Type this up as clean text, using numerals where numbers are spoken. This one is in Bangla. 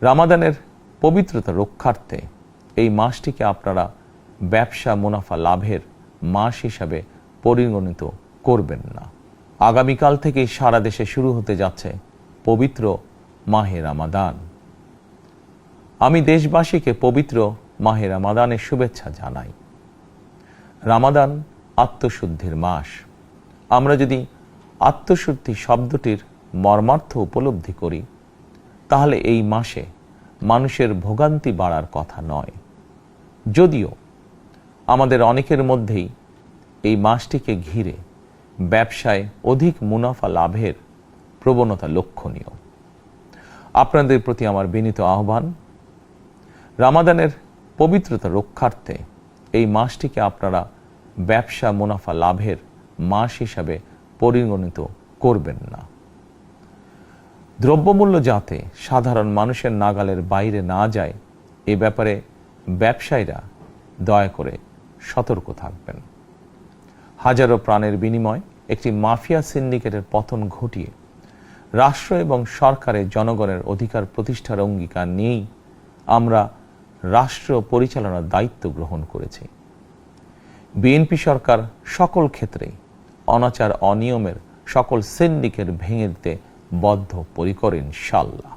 রামাদানের পবিত্রতা রক্ষার্থে এই মাসটিকে আপনারা ব্যবসা মুনাফা লাভের মাস হিসাবে পরিগণিত করবেন না। আগামীকাল থেকেই সারা দেশে শুরু হতে যাচ্ছে পবিত্র মাহে রামাদান। আমি দেশবাসীকে পবিত্র মাহে রামাদানের শুভেচ্ছা জানাই। রামাদান আত্মশুদ্ধির মাস। আমরা যদি আত্মশুদ্ধি শব্দটির মর্মার্থ উপলব্ধি করি, তাহলে এই মাসে মানুষের ভোগান্তি বাড়ার কথা নয়। যদিও আমাদের অনেকের মধ্যেই এই মাসটিকে ঘিরে ব্যবসায় অধিক মুনাফা লাভের প্রবণতা লক্ষণীয়। আপনাদের প্রতি আমার বিনীত আহ্বান, রামাদানের পবিত্রতা রক্ষার্থে এই মাসটিকে আপনারা ব্যবসা মুনাফা লাভের মাস হিসাবে পরিগণিত করবেন না। দ্রব্যমূল্য যাতে সাধারণ মানুষের নাগালের বাইরে না যায়, এ ব্যাপারে ব্যবসায়ীরা দয়া করে সতর্ক থাকবেন। হাজারো প্রাণের বিনিময়ে একটি মাফিয়া সিন্ডিকেটের পতন ঘটিয়ে রাষ্ট্র এবং সরকারের জনগণের অধিকার প্রতিষ্ঠার অঙ্গীকার নিয়েই আমরা রাষ্ট্র পরিচালনার দায়িত্ব গ্রহণ করেছি। বিএনপি সরকার সকল ক্ষেত্রে অনাচার অনিয়মের সকল সিন্ডিকেট ভেঙে দিতে বদ্ধপরিকর ইনশাআল্লাহ।